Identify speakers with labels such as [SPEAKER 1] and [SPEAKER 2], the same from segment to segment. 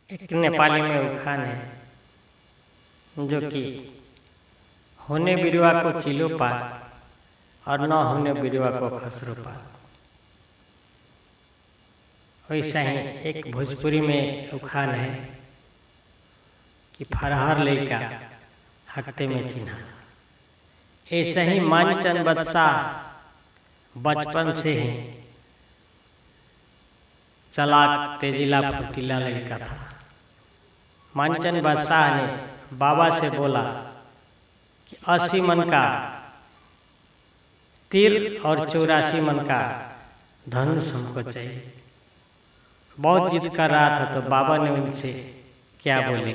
[SPEAKER 1] एक नेपाली में उखान है जो कि होने बिरवा को चिलो पात और न होने बिरवा को खसरो पात। वैसा ही एक भोजपुरी में उखान है कि फरहर लइका हकते में चिन्हा। ऐसा ही मानचंद बादशाह बचपन से ही चलाक तेजीला फुर्तीला लड़का था। मानचंद बादशाह ने बाबा से बोला कि 80 मन का तीर और 84 मन का धनुष हमको चाहिए। बहुत जिद कर रहा था तो बाबा ने उनसे क्या बोले,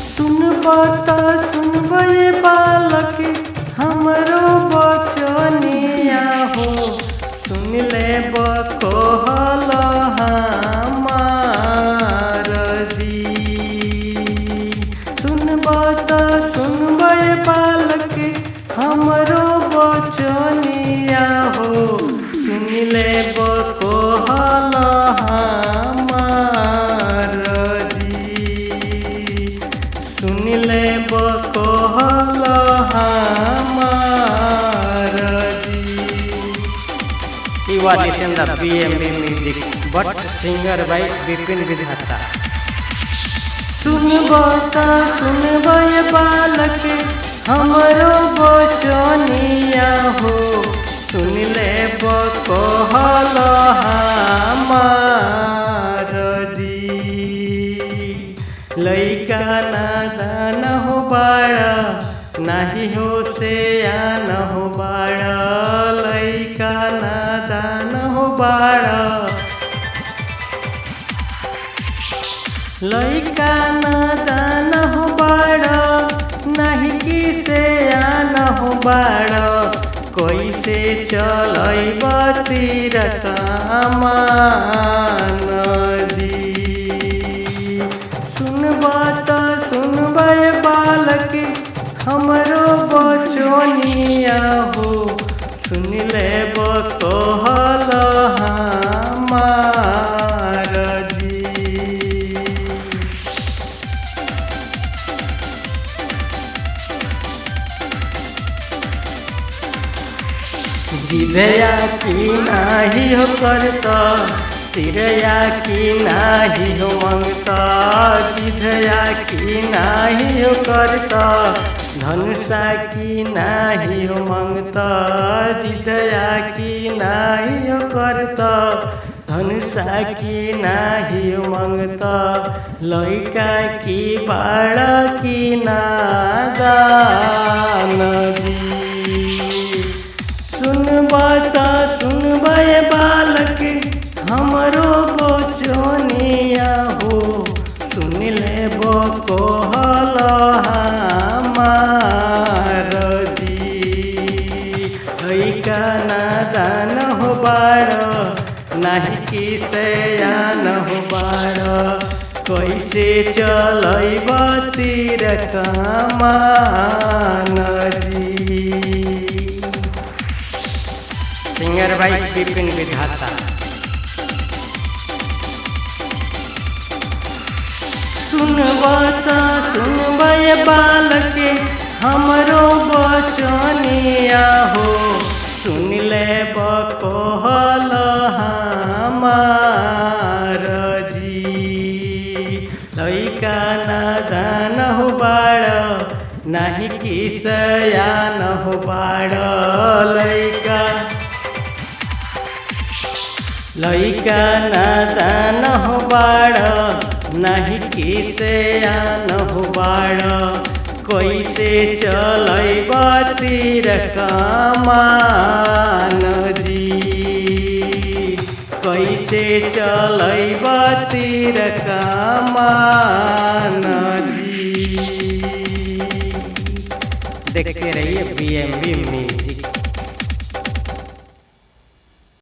[SPEAKER 2] सुन बाता सुनबे बालक हमरो बचनिया हो, सुन ले बकोहल हमार जी। सुन बाता सुनबे बालक हमरो बचनिया हो, सुन ले बकोहल हमार जी। सुन ले बकोहल हमार जी।
[SPEAKER 1] He was in the BMB music, but singer by Bipin Vidhata.
[SPEAKER 2] सुन बाता सुनबे बालक हमरो बचनिया हो, सुन ले बकोहल हमार जी। लइका नादान हो बाड़ा नाही हो से आन हो बाड़ा, लइका नादान हो बाड़ा, लइका नादान हो बाड़ा, नाही किसे आन हो बाड़ा, कोई से चलैब तीर कमान जी। सुनबा त सुनबे बालक हमरो बचनिया हो, सुन ले बकोहल हमार जी। जिधया की नाही हो करता, तिरया की नाही हो मंगता, जिधया की नाही हो करता, धनुषा की नाही हो मंगता, जिधया की नाही हो करता, धनुषा की नाही हो मंगता, लइका की बाड़ा की नादान जी। सुन बाता सुनबे बालक हमरो बचनिया हो, सुन ले बकोहल हमार जी। लइका नादान हो बाड़ा नाही किसे आन हो बाड़ा, कैसे चलैब तीर कमान जी।
[SPEAKER 1] सिंगर भाई बिपिन विधाता।
[SPEAKER 2] सुन बाता सुनबे बालक हमरो बचनिया हो, सुन ले बकोहल हमार जी। लइका नादान हो बाड़ा नाही किसे आन हो बाड़ा, लइका नादान हो बाड़ा नाही किसे आन हो बाड़ा, कैसे चलैब तीर कमान जी। कैसे चलैब तीर कमान जी।
[SPEAKER 1] देखते रहिए BMB